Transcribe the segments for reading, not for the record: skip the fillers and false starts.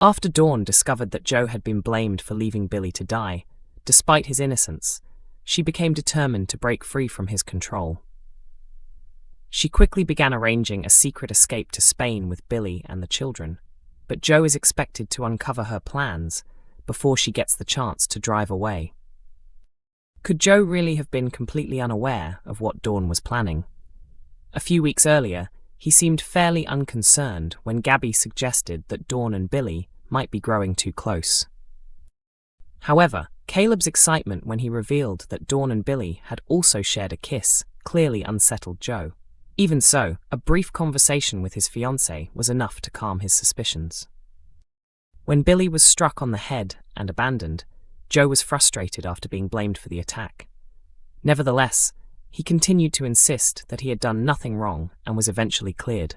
After Dawn discovered that Joe had been blamed for leaving Billy to die, despite his innocence, she became determined to break free from his control. She quickly began arranging a secret escape to Spain with Billy and the children, but Joe is expected to uncover her plans before she gets the chance to drive away. Could Joe really have been completely unaware of what Dawn was planning? A few weeks earlier, he seemed fairly unconcerned when Gabby suggested that Dawn and Billy might be growing too close. However, Caleb's excitement when he revealed that Dawn and Billy had also shared a kiss clearly unsettled Joe. Even so, a brief conversation with his fiancée was enough to calm his suspicions. When Billy was struck on the head and abandoned, Joe was frustrated after being blamed for the attack. Nevertheless, he continued to insist that he had done nothing wrong and was eventually cleared.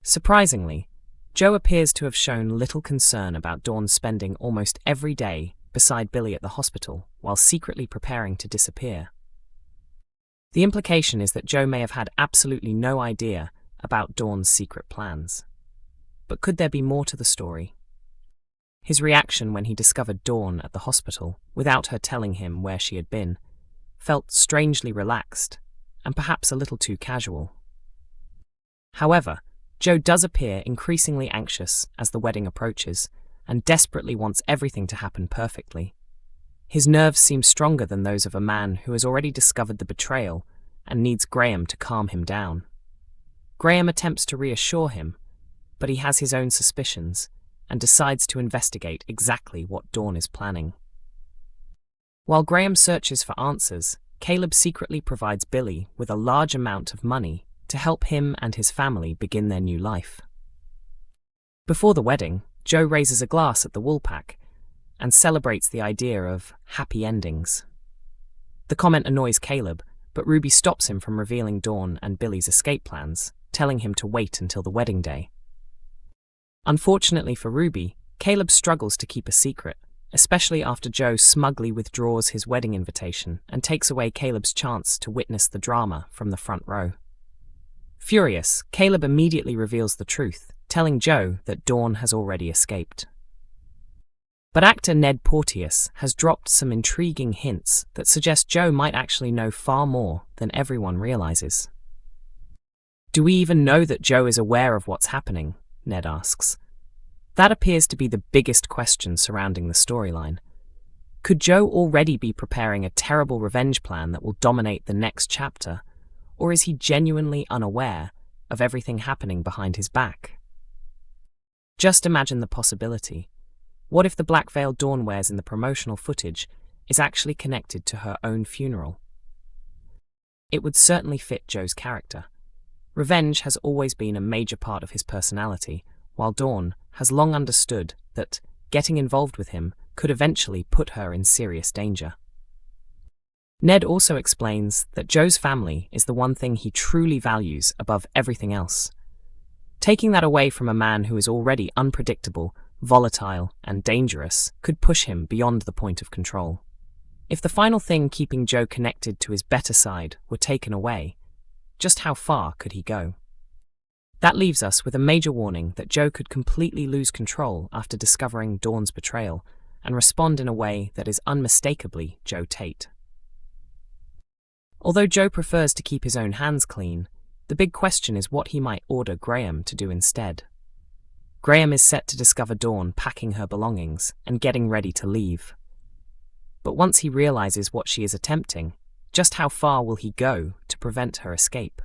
Surprisingly, Joe appears to have shown little concern about Dawn spending almost every day beside Billy at the hospital while secretly preparing to disappear. The implication is that Joe may have had absolutely no idea about Dawn's secret plans. But could there be more to the story? His reaction when he discovered Dawn at the hospital, without her telling him where she had been, felt strangely relaxed and perhaps a little too casual. However, Joe does appear increasingly anxious as the wedding approaches and desperately wants everything to happen perfectly. His nerves seem stronger than those of a man who has already discovered the betrayal and needs Graham to calm him down. Graham attempts to reassure him, but he has his own suspicions and decides to investigate exactly what Dawn is planning. While Graham searches for answers, Caleb secretly provides Billy with a large amount of money to help him and his family begin their new life. Before the wedding, Joe raises a glass at the Woolpack and celebrates the idea of happy endings. The comment annoys Caleb, but Ruby stops him from revealing Dawn and Billy's escape plans, telling him to wait until the wedding day. Unfortunately for Ruby, Caleb struggles to keep a secret, especially after Joe smugly withdraws his wedding invitation and takes away Caleb's chance to witness the drama from the front row. Furious, Caleb immediately reveals the truth, telling Joe that Dawn has already escaped. But actor Ned Porteous has dropped some intriguing hints that suggest Joe might actually know far more than everyone realizes. "Do we even know that Joe is aware of what's happening?" Ned asks. That appears to be the biggest question surrounding the storyline. Could Joe already be preparing a terrible revenge plan that will dominate the next chapter, or is he genuinely unaware of everything happening behind his back? Just imagine the possibility. What if the black veil Dawn wears in the promotional footage is actually connected to her own funeral? It would certainly fit Joe's character. Revenge has always been a major part of his personality, while Dawn has long understood that getting involved with him could eventually put her in serious danger. Ned also explains that Joe's family is the one thing he truly values above everything else. Taking that away from a man who is already unpredictable, volatile, and dangerous could push him beyond the point of control. If the final thing keeping Joe connected to his better side were taken away, just how far could he go? That leaves us with a major warning that Joe could completely lose control after discovering Dawn's betrayal and respond in a way that is unmistakably Joe Tate. Although Joe prefers to keep his own hands clean, the big question is what he might order Graham to do instead. Graham is set to discover Dawn packing her belongings and getting ready to leave. But once he realizes what she is attempting, just how far will he go to prevent her escape?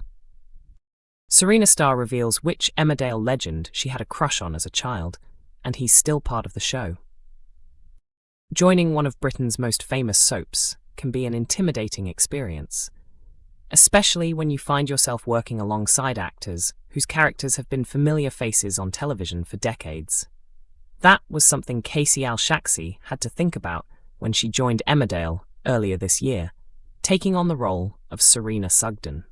Serena Starr reveals which Emmerdale legend she had a crush on as a child, and he's still part of the show. Joining one of Britain's most famous soaps can be an intimidating experience, especially when you find yourself working alongside actors whose characters have been familiar faces on television for decades. That was something Casey Al-Shaksi had to think about when she joined Emmerdale earlier this year, taking on the role of Serena Sugden.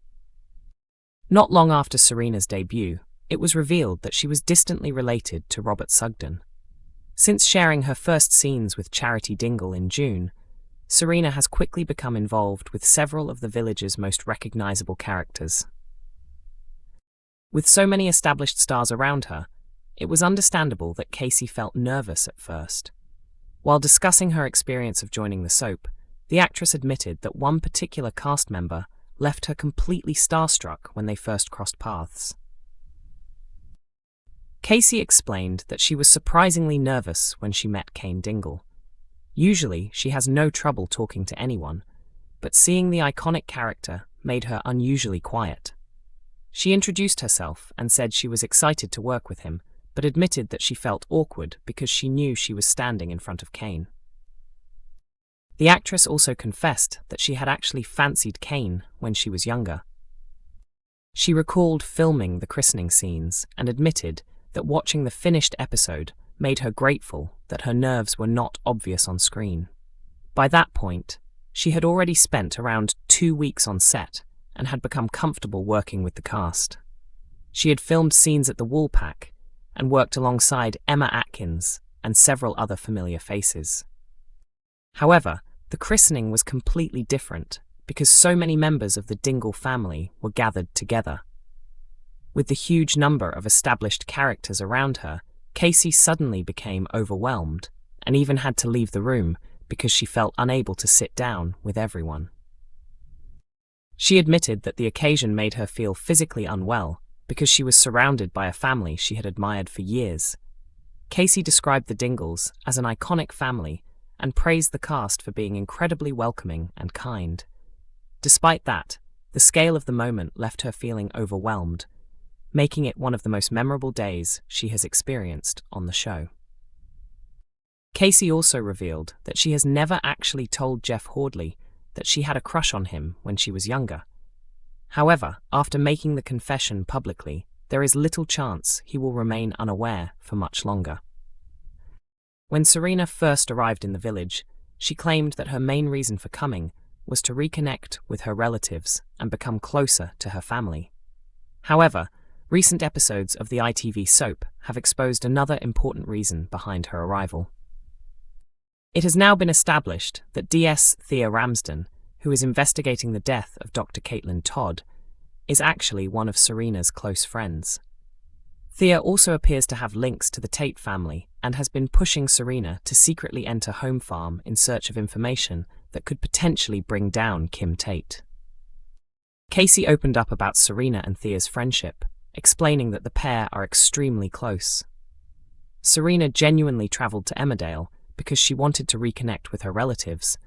Not long after Serena's debut, it was revealed that she was distantly related to Robert Sugden. Since sharing her first scenes with Charity Dingle in June, Serena has quickly become involved with several of the village's most recognizable characters. With so many established stars around her, it was understandable that Casey felt nervous at first. While discussing her experience of joining the soap, the actress admitted that one particular cast member left her completely starstruck when they first crossed paths. Casey explained that she was surprisingly nervous when she met Kane Dingle. Usually, she has no trouble talking to anyone, but seeing the iconic character made her unusually quiet. She introduced herself and said she was excited to work with him, but admitted that she felt awkward because she knew she was standing in front of Kane. The actress also confessed that she had actually fancied Kane when she was younger. She recalled filming the christening scenes and admitted that watching the finished episode made her grateful that her nerves were not obvious on screen. By that point, she had already spent around 2 weeks on set and had become comfortable working with the cast. She had filmed scenes at the Woolpack and worked alongside Emma Atkins and several other familiar faces. However, the christening was completely different because so many members of the Dingle family were gathered together. With the huge number of established characters around her, Casey suddenly became overwhelmed and even had to leave the room because she felt unable to sit down with everyone. She admitted that the occasion made her feel physically unwell because she was surrounded by a family she had admired for years. Casey described the Dingles as an iconic family and praised the cast for being incredibly welcoming and kind. Despite that, the scale of the moment left her feeling overwhelmed, making it one of the most memorable days she has experienced on the show. Casey also revealed that she has never actually told Jeff Hordley that she had a crush on him when she was younger. However, after making the confession publicly, there is little chance he will remain unaware for much longer. When Serena first arrived in the village, she claimed that her main reason for coming was to reconnect with her relatives and become closer to her family. However, recent episodes of the ITV soap have exposed another important reason behind her arrival. It has now been established that DS Thea Ramsden, who is investigating the death of Dr. Caitlin Todd, is actually one of Serena's close friends. Thea also appears to have links to the Tate family and has been pushing Serena to secretly enter Home Farm in search of information that could potentially bring down Kim Tate. Casey opened up about Serena and Thea's friendship, explaining that the pair are extremely close. Serena genuinely traveled to Emmerdale because she wanted to reconnect with her relatives,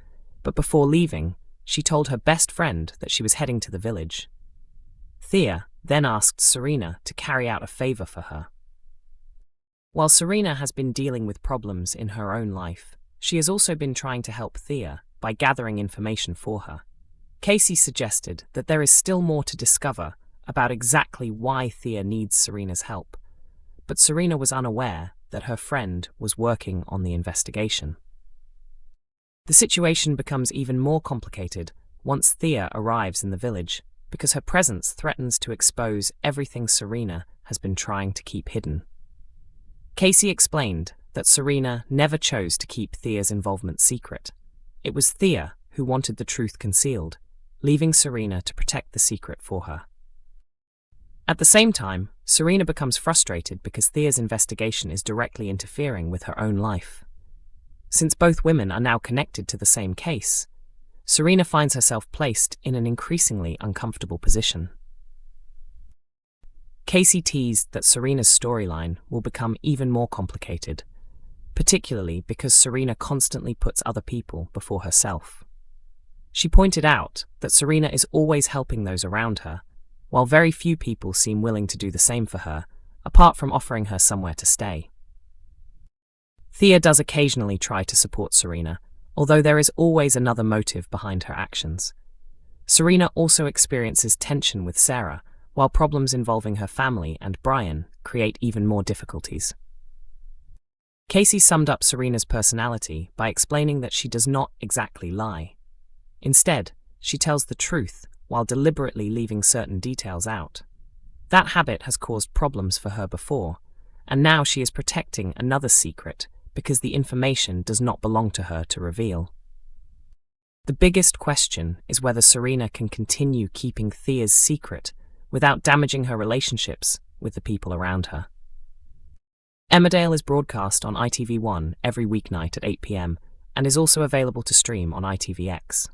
but before leaving, she told her best friend that she was heading to the village. Thea then asked Serena to carry out a favor for her. While Serena has been dealing with problems in her own life, she has also been trying to help Thea by gathering information for her. Casey suggested that there is still more to discover about exactly why Thea needs Serena's help, but Serena was unaware that her friend was working on the investigation. The situation becomes even more complicated once Thea arrives in the village, because her presence threatens to expose everything Serena has been trying to keep hidden. Casey explained that Serena never chose to keep Thea's involvement secret. It was Thea who wanted the truth concealed, leaving Serena to protect the secret for her. At the same time, Serena becomes frustrated because Thea's investigation is directly interfering with her own life. Since both women are now connected to the same case, Serena finds herself placed in an increasingly uncomfortable position. Casey teased that Serena's storyline will become even more complicated, particularly because Serena constantly puts other people before herself. She pointed out that Serena is always helping those around her, while very few people seem willing to do the same for her, apart from offering her somewhere to stay. Thea does occasionally try to support Serena, although there is always another motive behind her actions. Serena also experiences tension with Sarah, while problems involving her family and Brian create even more difficulties. Casey summed up Serena's personality by explaining that she does not exactly lie. Instead, she tells the truth while deliberately leaving certain details out. That habit has caused problems for her before, and now she is protecting another secret because the information does not belong to her to reveal. The biggest question is whether Serena can continue keeping Thea's secret without damaging her relationships with the people around her. Emmerdale is broadcast on ITV1 every weeknight at 8 p.m. and is also available to stream on ITVX.